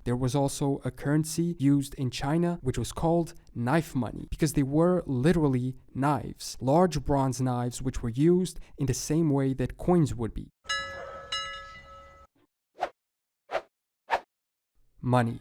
There was also a currency used in China which was called knife money because they were literally knives, large bronze knives which were used in the same way that coins would be. Money.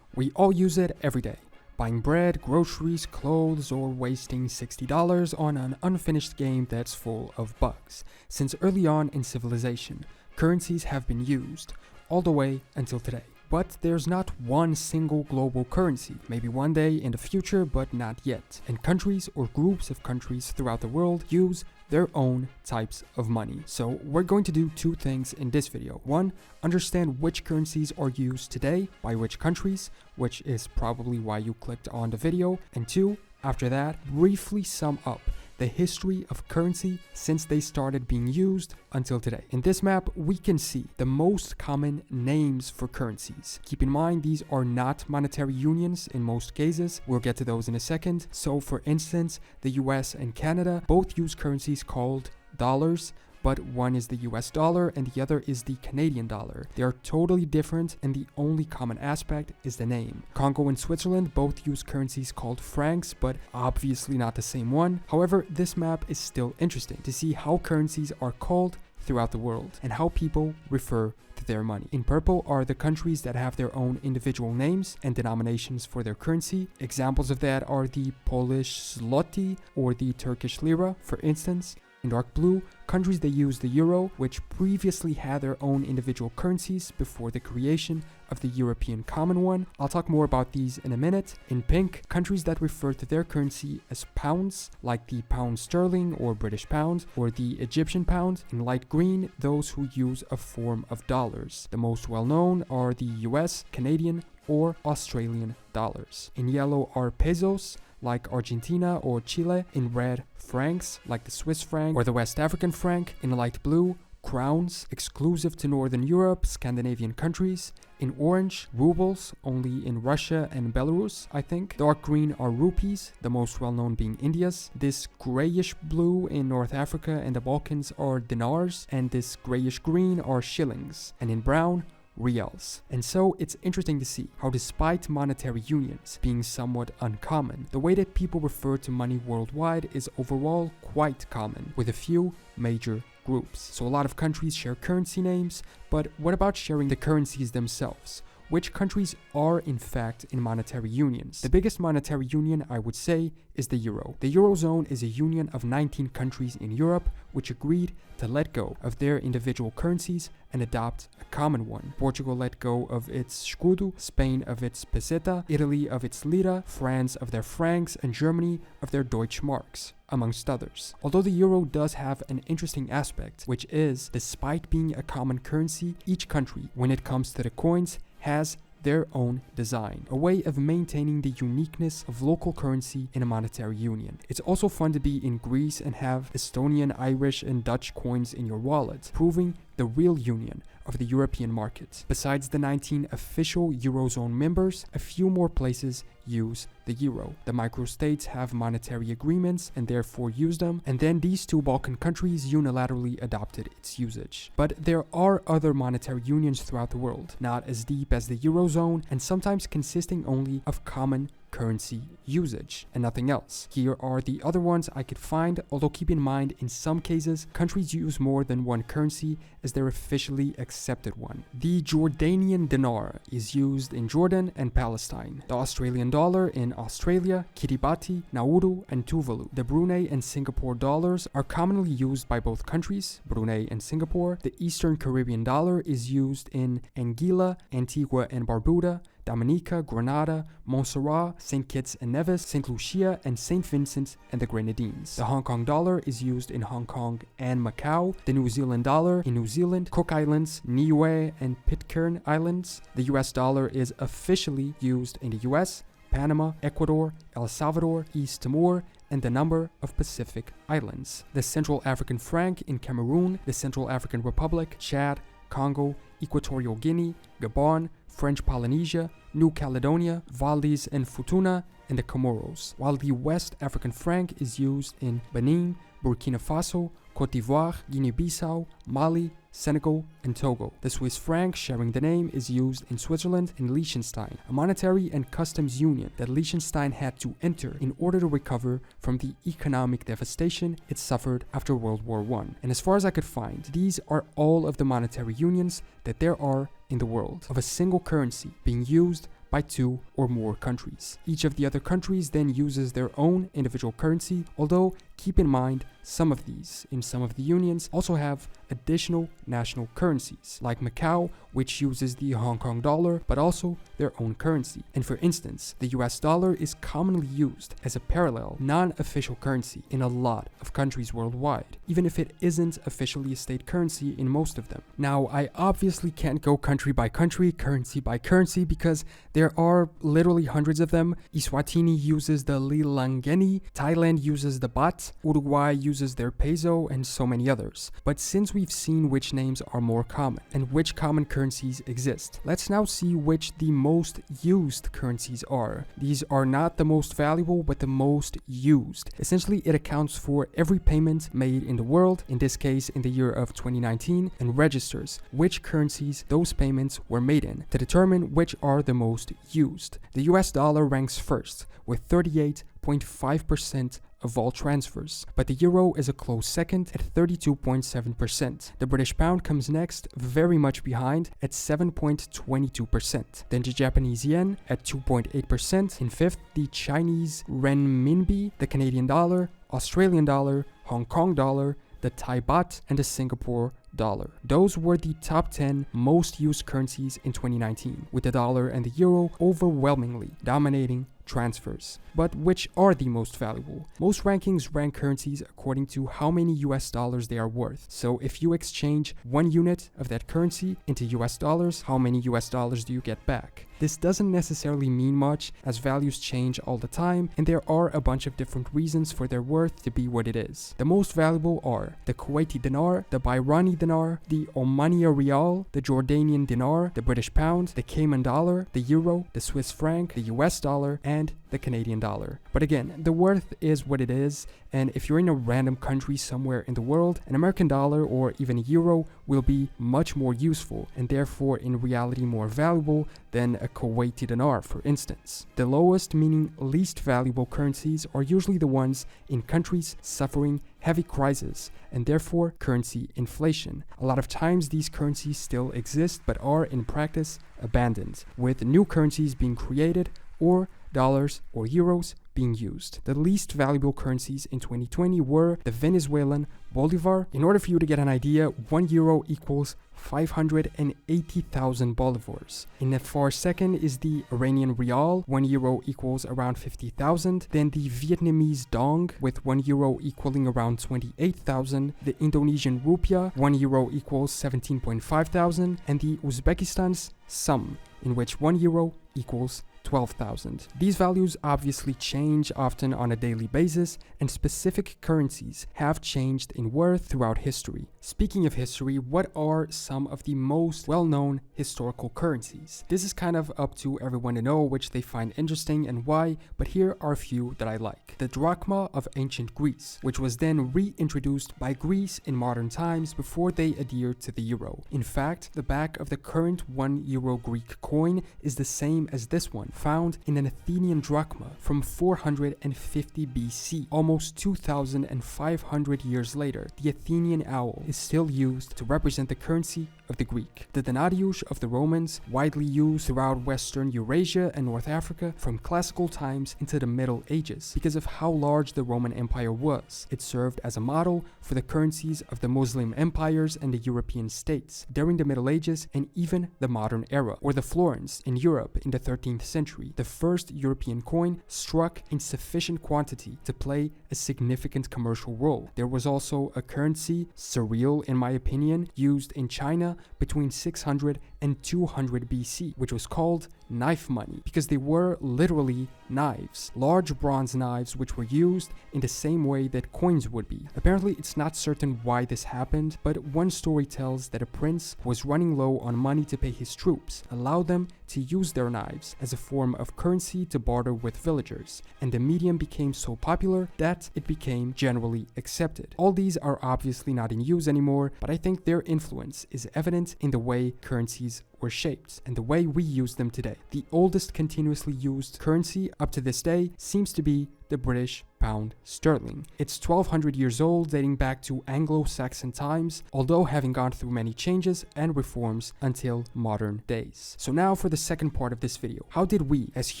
We all use it every day. Buying bread, groceries, clothes, or wasting $60 on an unfinished game that's full of bugs. Since early on in civilization, currencies have been used, all the way until today. But there's not one single global currency, maybe one day in the future, but not yet. And countries or groups of countries throughout the world use their own types of money. So we're going to do two things in this video. One, understand which currencies are used today by which countries, which is probably why you clicked on the video. And two, after that, briefly sum up the history of currency since they started being used until today. In this map, we can see the most common names for currencies. Keep in mind, these are not monetary unions in most cases. We'll get to those in a second. So for instance, the US and Canada both use currencies called dollars, but one is the US dollar and the other is the Canadian dollar. They are totally different and the only common aspect is the name. Congo and Switzerland both use currencies called francs, but obviously not the same one. However, this map is still interesting to see how currencies are called throughout the world and how people refer to their money. In purple are the countries that have their own individual names and denominations for their currency. Examples of that are the Polish zloty or the Turkish lira, for instance. In dark blue, countries that use the euro, which previously had their own individual currencies before the creation of the European common one. I'll talk more about these in a minute. In pink, countries that refer to their currency as pounds, like the pound sterling or British pound, or the Egyptian pound. In light green, those who use a form of dollars. The most well-known are the US, Canadian, or Australian dollars. In yellow are pesos, like Argentina or Chile. In red, francs, like the Swiss franc or the West African franc. In light blue, crowns, exclusive to Northern Europe, Scandinavian countries. In orange, rubles, only in Russia and Belarus, I think. Dark green are rupees, the most well-known being India's. This grayish blue in North Africa and the Balkans are dinars, and this grayish green are shillings. And in brown, reals. And so it's interesting to see how despite monetary unions being somewhat uncommon, the way that people refer to money worldwide is overall quite common, with a few major groups. So a lot of countries share currency names, but what about sharing the currencies themselves? Which countries are in fact in monetary unions? The biggest monetary union, I would say, is the euro. The eurozone is a union of 19 countries in Europe which agreed to let go of their individual currencies and adopt a common one. Portugal let go of its escudo, Spain of its peseta, Italy of its lira, France of their francs, and Germany of their Deutschmarks, amongst others. Although the euro does have an interesting aspect, which is, despite being a common currency, each country, when it comes to the coins, has their own design, a way of maintaining the uniqueness of local currency in a monetary union. It's also fun to be in Greece and have Estonian, Irish, and Dutch coins in your wallet, proving the real union of the European market. Besides the 19 official Eurozone members, a few more places use the euro. The microstates have monetary agreements and therefore use them, and then these two Balkan countries unilaterally adopted its usage. But there are other monetary unions throughout the world, not as deep as the Eurozone, and sometimes consisting only of common currency usage and nothing else. Here are the other ones I could find, although keep in mind in some cases countries use more than one currency as their officially accepted one. The Jordanian dinar is used in Jordan and Palestine. The Australian dollar in Australia, Kiribati, Nauru, and Tuvalu. The Brunei and Singapore dollars are commonly used by both countries, Brunei and Singapore. The Eastern Caribbean dollar is used in Anguilla, Antigua and Barbuda, Dominica, Grenada, Montserrat, St. Kitts and Nevis, St. Lucia, and St. Vincent and the Grenadines. The Hong Kong dollar is used in Hong Kong and Macau. The New Zealand dollar in New Zealand, Cook Islands, Niue, and Pitcairn Islands. The US dollar is officially used in the US, Panama, Ecuador, El Salvador, East Timor, and a number of Pacific islands. The Central African franc in Cameroon, the Central African Republic, Chad, Congo, Equatorial Guinea, Gabon, French Polynesia, New Caledonia, Wallis and Futuna, and the Comoros, while the West African franc is used in Benin, Burkina Faso, Côte d'Ivoire, Guinea-Bissau, Mali, Senegal, and Togo. The Swiss franc, sharing the name, is used in Switzerland and Liechtenstein, a monetary and customs union that Liechtenstein had to enter in order to recover from the economic devastation it suffered after World War I. And as far as I could find, these are all of the monetary unions that there are in the world, of a single currency being used by 2 or more countries. Each of the other countries then uses their own individual currency, although keep in mind some of these, in some of the unions, also have additional national currencies, like Macau, which uses the Hong Kong dollar, but also their own currency. And for instance, the US dollar is commonly used as a parallel, non-official currency in a lot of countries worldwide, even if it isn't officially a state currency in most of them. Now, I obviously can't go country by country, currency by currency, because there are literally hundreds of them. Eswatini uses the lilangeni, Thailand uses the baht, Uruguay uses their peso, and so many others. But since we've seen which names are more common and which common currencies exist, let's now see which the most used currencies are. These are not the most valuable, but the most used. Essentially, it accounts for every payment made in the world, in this case in the year of 2019, and registers which currencies those payments were made in to determine which are the most used. The US dollar ranks first with 38.5% of all transfers, but the euro is a close second at 32.7%. The British pound comes next, very much behind, at 7.22%. Then the Japanese yen at 2.8%. In fifth, the Chinese renminbi, the Canadian dollar, Australian dollar, Hong Kong dollar, the Thai baht, and the Singapore dollar. Those were the top 10 most used currencies in 2019, with the dollar and the euro overwhelmingly dominating transfers. But which are the most valuable? Most rankings rank currencies according to how many US dollars they are worth. So if you exchange 1 unit of that currency into US dollars, how many US dollars do you get back? This doesn't necessarily mean much, as values change all the time, and there are a bunch of different reasons for their worth to be what it is. The most valuable are the Kuwaiti dinar, the Bahraini dinar, the Omania rial, the Jordanian dinar, the British pound, the Cayman dollar, the euro, the Swiss franc, the US dollar, and the Canadian dollar. But again, the worth is what it is, and if you're in a random country somewhere in the world, an American dollar or even a euro will be much more useful, and therefore in reality more valuable than a Kuwaiti dinar, for instance. The lowest, meaning least valuable currencies, are usually the ones in countries suffering heavy crisis and therefore currency inflation. A lot of times these currencies still exist but are in practice abandoned, with new currencies being created or dollars or euros being used. The least valuable currencies in 2020 were the Venezuelan bolivar. In order for you to get an idea, 1 euro equals 580,000 bolivars. In a far second is the Iranian rial. 1 euro equals around 50,000. Then the Vietnamese dong, with 1 euro equaling around 28,000. The Indonesian rupiah, 1 euro equals 17.5 thousand. And the Uzbekistan's som, in which 1 euro equals 12,000. These values obviously change often on a daily basis, and specific currencies have changed in worth throughout history. Speaking of history, what are some of the most well-known historical currencies? This is kind of up to everyone to know which they find interesting and why, but here are a few that I like. The drachma of ancient Greece, which was then reintroduced by Greece in modern times before they adhered to the euro. In fact, the back of the current 1 euro Greek coin is the same as this one, found in an Athenian drachma from 450 BC. Almost 2,500 years later, the Athenian owl is still used to represent the currency of the Greek. The denarius of the Romans, widely used throughout Western Eurasia and North Africa from classical times into the Middle Ages. Because of how large the Roman Empire was, it served as a model for the currencies of the Muslim empires and the European states during the Middle Ages and even the modern era. Or the florins in Europe in the 13th century, the first European coin struck in sufficient quantity to play a significant commercial role. There was also a currency, surreal in my opinion, used in China between 600 and 200 BC, which was called knife money because they were literally knives, large bronze knives which were used in the same way that coins would be. Apparently, it's not certain why this happened, but one story tells that a prince was running low on money to pay his troops, allowed them to use their knives as a form of currency to barter with villagers, and the medium became so popular that it became generally accepted. All these are obviously not in use anymore, but I think their influence is evident in the way currencies were shaped and the way we use them today. The oldest continuously used currency up to this day seems to be the British pound sterling. It's 1200 years old, dating back to Anglo-Saxon times, although having gone through many changes and reforms until modern days. So now for the second part of this video. How did we, as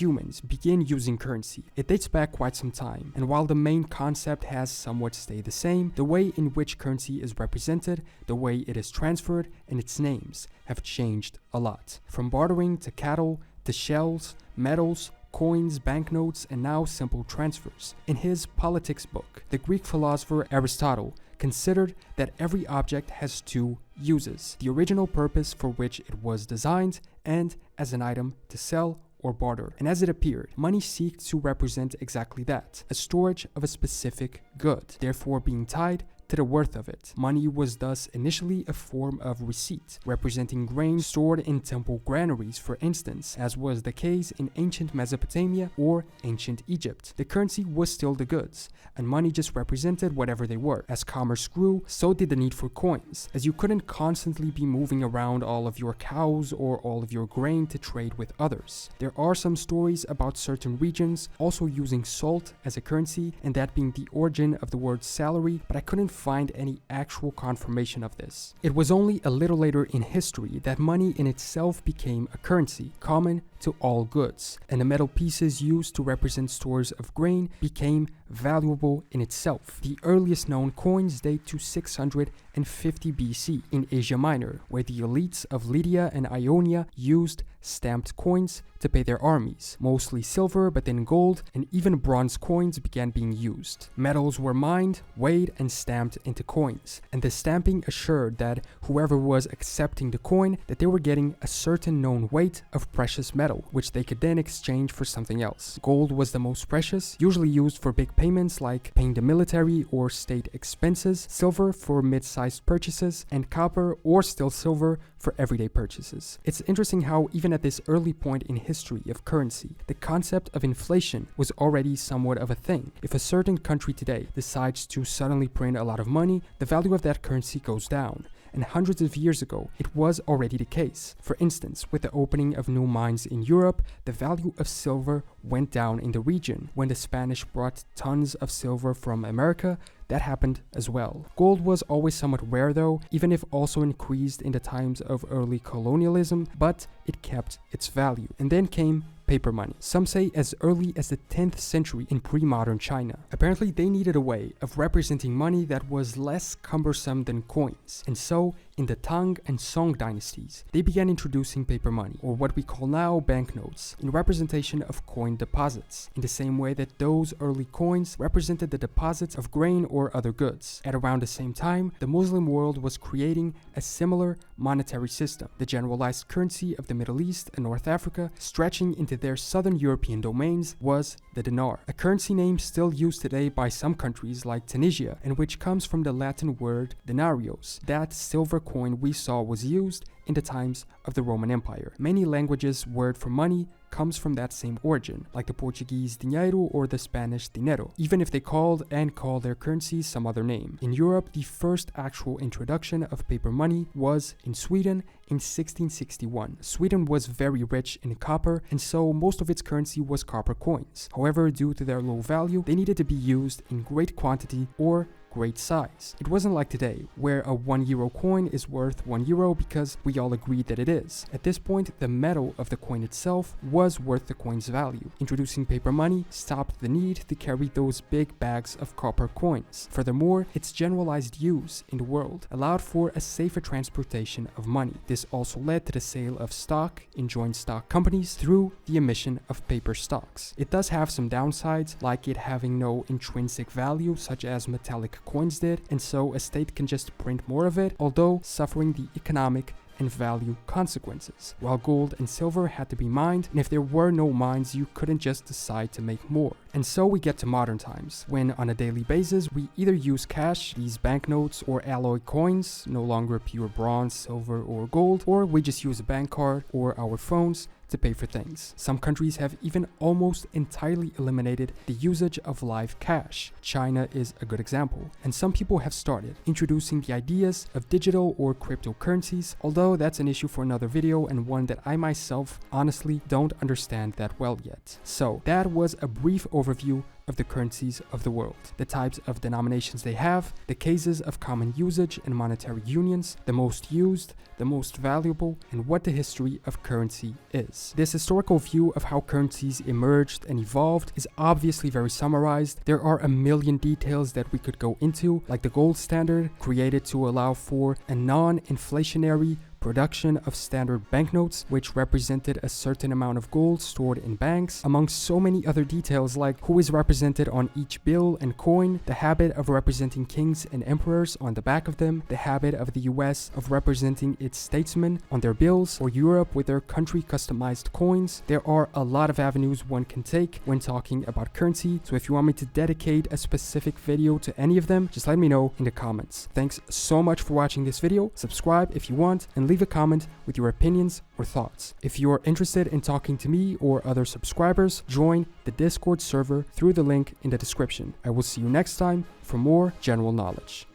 humans, begin using currency? It dates back quite some time, and while the main concept has somewhat stayed the same, the way in which currency is represented, the way it is transferred, and its names have changed a lot. From bartering to cattle, to shells, metals, coins, banknotes, and now simple transfers. In his Politics book, the Greek philosopher Aristotle considered that every object has two uses: the original purpose for which it was designed, and as an item to sell or barter. And as it appeared, money seeked to represent exactly that, a storage of a specific good, therefore being tied to the worth of it. Money was thus initially a form of receipt, representing grain stored in temple granaries, for instance, as was the case in ancient Mesopotamia or ancient Egypt. The currency was still the goods, and money just represented whatever they were. As commerce grew, so did the need for coins, as you couldn't constantly be moving around all of your cows or all of your grain to trade with others. There are some stories about certain regions also using salt as a currency, and that being the origin of the word salary, but I couldn't find any actual confirmation of this. It was only a little later in history that money in itself became a currency, common to all goods, and the metal pieces used to represent stores of grain became valuable in itself. The earliest known coins date to 650 BC in Asia Minor, where the elites of Lydia and Ionia used stamped coins to pay their armies, mostly silver but then gold, and even bronze coins began being used. Metals were mined, weighed, and stamped into coins, and the stamping assured that whoever was accepting the coin that they were getting a certain known weight of precious metal, which they could then exchange for something else. Gold was the most precious, usually used for big payments like paying the military or state expenses, silver for mid-sized purchases, and copper or still silver for everyday purchases. It's interesting how even at this early point in history of currency, the concept of inflation was already somewhat of a thing. If a certain country today decides to suddenly print a lot of money, the value of that currency goes down. And hundreds of years ago, it was already the case. For instance, with the opening of new mines in Europe, the value of silver went down in the region. When the Spanish brought tons of silver from America, that happened as well. Gold was always somewhat rare though, even if also increased in the times of early colonialism, but it kept its value. And then came paper money, some say as early as the 10th century in pre-modern China. Apparently they needed a way of representing money that was less cumbersome than coins, and so in the Tang and Song dynasties, they began introducing paper money, or what we call now banknotes, in representation of coin deposits, in the same way that those early coins represented the deposits of grain or other goods. At around the same time, the Muslim world was creating a similar monetary system, the generalized currency of the Middle East and North Africa, stretching into their southern European domains, was the dinar, a currency name still used today by some countries like Tunisia, and which comes from the Latin word denarios. That silver coin we saw was used in the times of the Roman Empire. Many languages' word for money comes from that same origin, like the Portuguese dinheiro or the Spanish dinero, even if they called and call their currencies some other name. In Europe, the first actual introduction of paper money was in Sweden in 1661. Sweden was very rich in copper, and so most of its currency was copper coins. However, due to their low value, they needed to be used in great quantity or great size. It wasn't like today, where a €1 coin is worth €1 because we all agreed that it is. At this point, the metal of the coin itself was worth the coin's value. Introducing paper money stopped the need to carry those big bags of copper coins. Furthermore, its generalized use in the world allowed for a safer transportation of money. This also led to the sale of stock in joint stock companies through the emission of paper stocks. It does have some downsides, like it having no intrinsic value, such as metallic coins did, and so a state can just print more of it, although suffering the economic and value consequences, while gold and silver had to be mined, and if there were no mines, you couldn't just decide to make more. And so we get to modern times, when on a daily basis, we either use cash, these banknotes or alloy coins, no longer pure bronze, silver, or gold, or we just use a bank card or our phones to pay for things. Some countries have even almost entirely eliminated the usage of live cash. China is a good example. And some people have started introducing the ideas of digital or cryptocurrencies, although that's an issue for another video and one that I myself honestly don't understand that well yet. So that was a brief overview of the currencies of the world, the types of denominations they have, the cases of common usage and monetary unions, the most used, the most valuable, and what the history of currency is. This historical view of how currencies emerged and evolved is obviously very summarized. There are a million details that we could go into, like the gold standard, created to allow for a non-inflationary production of standard banknotes, which represented a certain amount of gold stored in banks, among so many other details like who is represented on each bill and coin, the habit of representing kings and emperors on the back of them, the habit of the US of representing its statesmen on their bills, or Europe with their country customized coins. There are a lot of avenues one can take when talking about currency, so if you want me to dedicate a specific video to any of them, just let me know in the comments. Thanks so much for watching this video. Subscribe if you want, and leave a comment with your opinions or thoughts. If you are interested in talking to me or other subscribers, join the Discord server through the link in the description. I will see you next time for more general knowledge.